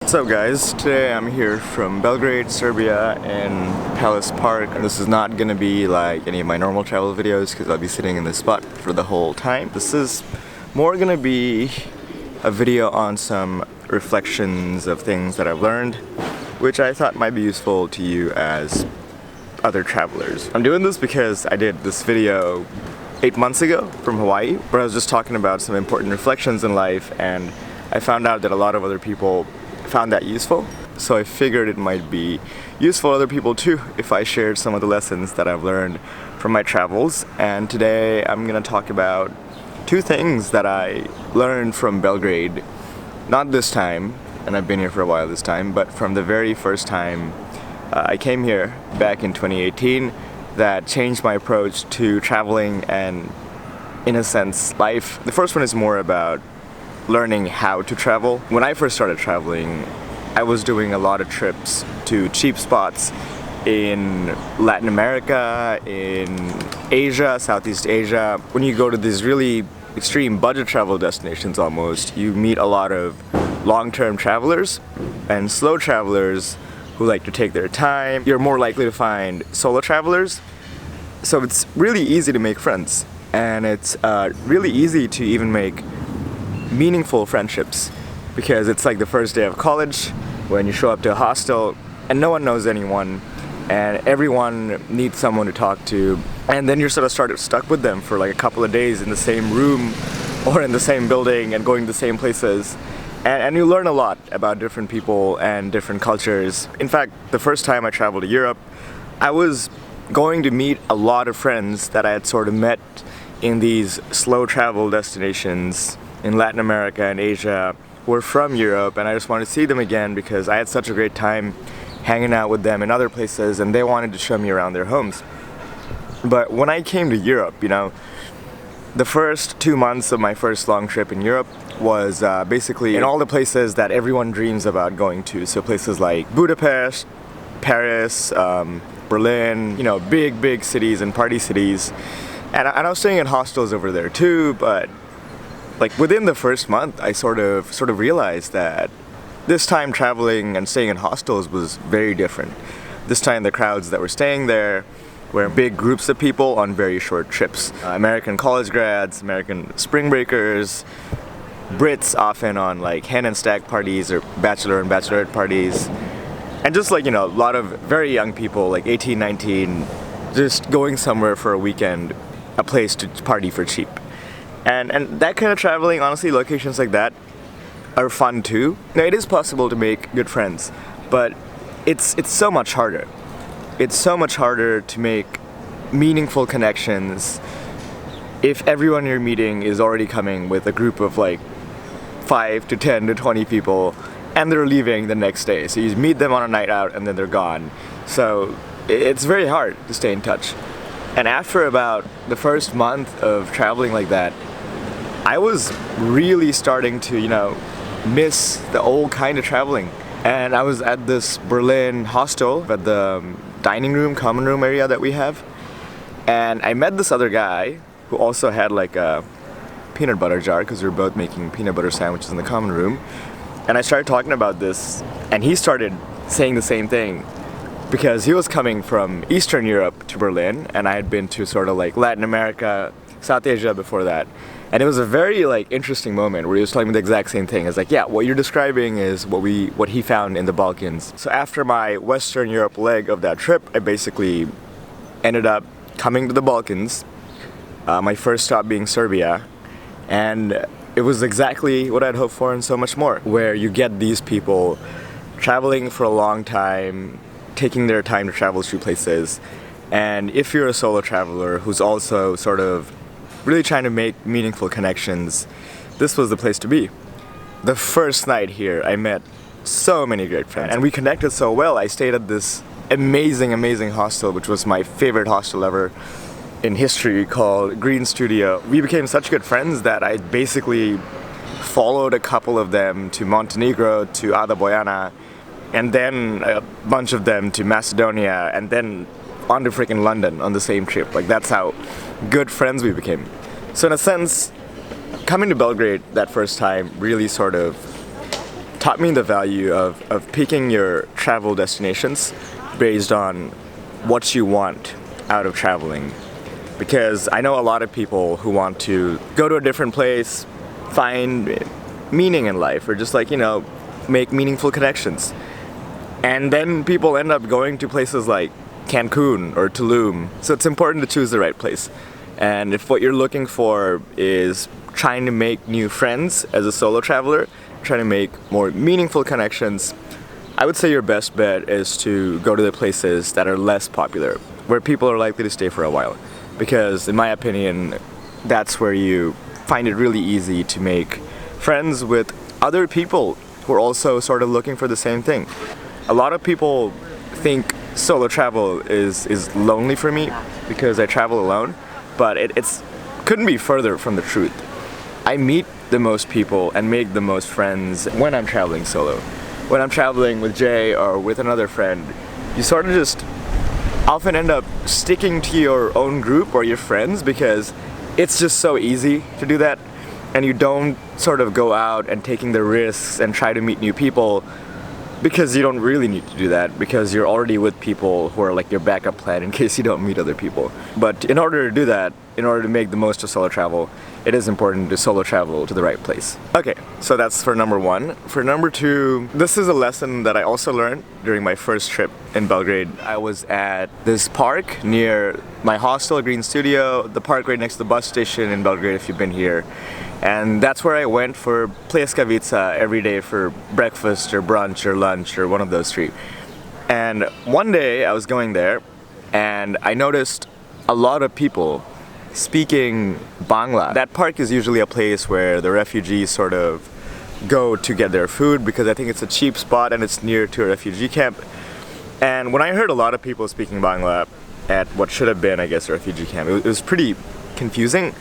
What's up guys? Today I'm here from Belgrade, Serbia in Palace Park. This is not gonna be like any of my normal travel videos because I'll be sitting in this spot for the whole time. This is more gonna be a video on some reflections of things that I've learned, which I thought might be useful to you as other travelers. I'm doing this because I did this video 8 months ago from Hawaii, where I was just talking about some important reflections in life, and I found out that a lot of other people found that useful. So I figured it might be useful to other people too if I shared some of the lessons that I've learned from my travels. And today I'm gonna talk about 2 things that I learned from Belgrade. Not this time, and I've been here for a while this time, but from the very first time I came here back in 2018, that changed my approach to traveling and, in a sense, life. The first one is more about learning how to travel. When I first started traveling, I was doing a lot of trips to cheap spots in Latin America, in Asia, Southeast Asia. When you go to these really extreme budget travel destinations almost, you meet a lot of long-term travelers and slow travelers who like to take their time. You're more likely to find solo travelers. So it's really easy to make friends, and it's really easy to even make meaningful friendships, because it's like the first day of college when you show up to a hostel and no one knows anyone and everyone needs someone to talk to, and then you're sort of stuck with them for like a couple of days in the same room or in the same building and going to the same places. And you learn a lot about different people and different cultures. In fact, the first time I traveled to Europe, I was going to meet a lot of friends that I had sort of met in these slow travel destinations in Latin America and Asia who were from Europe, and I just wanted to see them again because I had such a great time hanging out with them in other places, and they wanted to show me around their homes. But when I came to Europe, the first 2 months of my first long trip in Europe was basically in all the places that everyone dreams about going to. So places like Budapest, Paris, Berlin, big cities and party cities. And I was staying in hostels over there too, but like within the first month, I sort of realized that this time traveling and staying in hostels was very different. This time the crowds that were staying there were big groups of people on very short trips. American college grads, American spring breakers, Brits often on like hen and stag parties or bachelor and bachelorette parties. And just like, a lot of very young people, like 18, 19, just going somewhere for a weekend, a place to party for cheap. And that kind of traveling, honestly, locations like that are fun too. Now, it is possible to make good friends, but it's so much harder. It's so much harder to make meaningful connections if everyone you're meeting is already coming with a group of like 5 to 10 to 20 people, and they're leaving the next day. So you meet them on a night out and then they're gone. So it's very hard to stay in touch. And after about the first month of traveling like that, I was really starting to, miss the old kind of traveling. And I was at this Berlin hostel at the dining room, common room area that we have. And I met this other guy who also had like a peanut butter jar, because we were both making peanut butter sandwiches in the common room. And I started talking about this, and he started saying the same thing, because he was coming from Eastern Europe to Berlin, and I had been to sort of like Latin America, South Asia before that. And it was a very like interesting moment where he was telling me the exact same thing. It's like, yeah, what you're describing is what he found in the Balkans. So after my Western Europe leg of that trip, I basically ended up coming to the Balkans, my first stop being Serbia, and it was exactly what I'd hoped for and so much more, where you get these people traveling for a long time, taking their time to travel through places, and if you're a solo traveler who's also sort of really trying to make meaningful connections, this was the place to be. The first night here, I met so many great friends, and we connected so well. I stayed at this amazing hostel, which was my favorite hostel ever in history, called Green Studio. We became such good friends that I basically followed a couple of them to Montenegro, to Ada Bojana, and then a bunch of them to Macedonia, and then on to freaking London on the same trip. Like, that's how good friends we became. So in a sense, coming to Belgrade that first time really sort of taught me the value of picking your travel destinations based on what you want out of traveling. Because I know a lot of people who want to go to a different place, find meaning in life, or just like, make meaningful connections. And then people end up going to places like Cancun or Tulum. So it's important to choose the right place. And if what you're looking for is trying to make new friends as a solo traveler, trying to make more meaningful connections, I would say your best bet is to go to the places that are less popular, where people are likely to stay for a while. Because in my opinion, that's where you find it really easy to make friends with other people who are also sort of looking for the same thing. A lot of people think solo travel is lonely for me because I travel alone, but it's couldn't be further from the truth. I meet the most people and make the most friends when I'm traveling solo. When I'm traveling with Jay or with another friend, you sort of just often end up sticking to your own group or your friends because it's just so easy to do that, and you don't sort of go out and taking the risks and try to meet new people because you don't really need to do that because you're already with people who are like your backup plan in case you don't meet other people. But in order to do that, in order to make the most of solo travel, it is important to solo travel to the right place. Okay, so that's for number one. For number two, this is a lesson that I also learned during my first trip in Belgrade. I was at this park near my hostel, Green Studio, the park right next to the bus station in Belgrade if you've been here. And that's where I went for pljeskavica every day for breakfast or brunch or lunch or one of those three. And one day I was going there and I noticed a lot of people speaking Bangla. That park is usually a place where the refugees sort of go to get their food because I think it's a cheap spot and it's near to a refugee camp. And when I heard a lot of people speaking Bangla at what should have been, I guess, a refugee camp, it was pretty confusing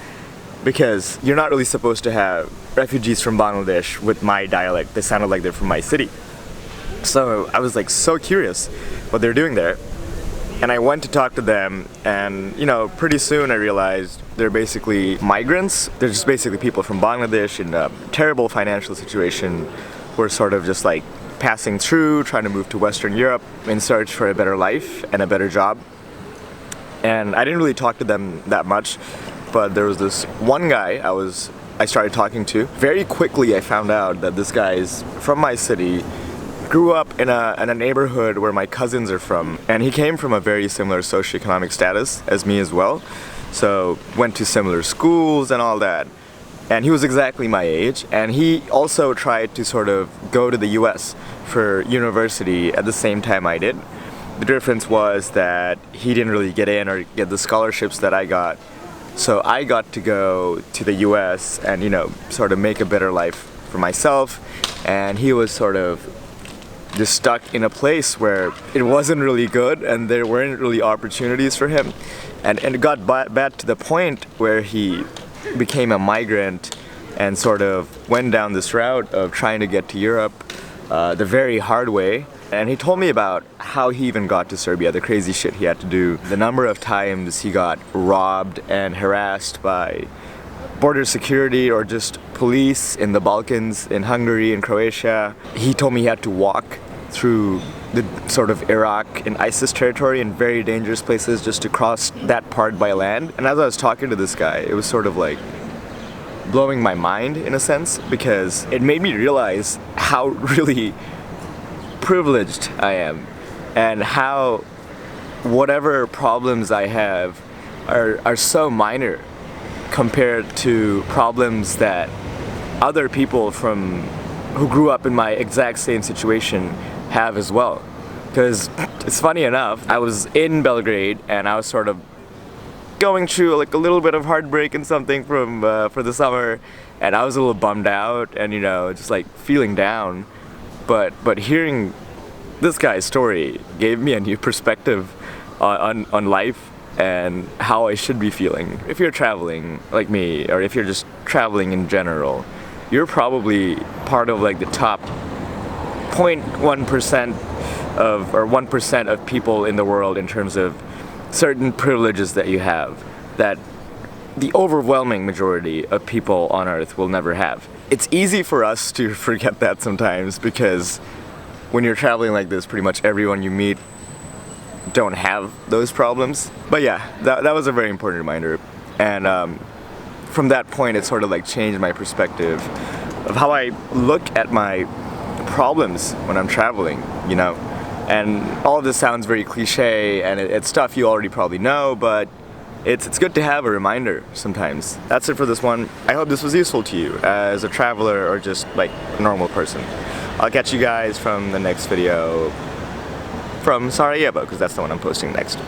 because you're not really supposed to have refugees from Bangladesh with my dialect. They sounded like they're from my city. So I was like so curious what they're doing there. And I went to talk to them and, pretty soon I realized they're basically migrants. They're just basically people from Bangladesh in a terrible financial situation who are sort of just like passing through, trying to move to Western Europe in search for a better life and a better job. And I didn't really talk to them that much, but there was this one guy I started talking to. Very quickly I found out that this guy is from my city, grew up in a neighborhood where my cousins are from, and he came from a very similar socioeconomic status as me as well. So went to similar schools and all that. And he was exactly my age, and he also tried to sort of go to the US for university at the same time I did. The difference was that he didn't really get in or get the scholarships that I got. So I got to go to the US and, sort of make a better life for myself. And he was sort of just stuck in a place where it wasn't really good and there weren't really opportunities for him. And it got bad to the point where he became a migrant and sort of went down this route of trying to get to Europe the very hard way. And he told me about how he even got to Serbia, the crazy shit he had to do, the number of times he got robbed and harassed by border security or just police in the Balkans, in Hungary and Croatia. He told me he had to walk through the sort of Iraq and ISIS territory in very dangerous places just to cross that part by land. And as I was talking to this guy, it was sort of like blowing my mind in a sense, because it made me realize how really privileged I am and how whatever problems I have are so minor compared to problems that other people who grew up in my exact same situation have as well. Because it's funny enough, I was in Belgrade and I was sort of going through like a little bit of heartbreak and something for the summer, and I was a little bummed out and just like feeling down. But hearing this guy's story gave me a new perspective on life and how I should be feeling. If you're traveling like me, or if you're just traveling in general, you're probably part of like the top 0.1% or 1% of people in the world in terms of certain privileges that you have that the overwhelming majority of people on Earth will never have. it's easy for us to forget that sometimes, because when you're traveling like this, pretty much everyone you meet don't have those problems. But yeah, that was a very important reminder. And from that point, it sort of like changed my perspective of how I look at my problems when I'm traveling, you know? And all of this sounds very cliche, and it's stuff you already probably know, but it's good to have a reminder sometimes. That's it for this one. I hope this was useful to you as a traveler or just like a normal person. I'll catch you guys from the next video from Sarajevo, because that's the one I'm posting next.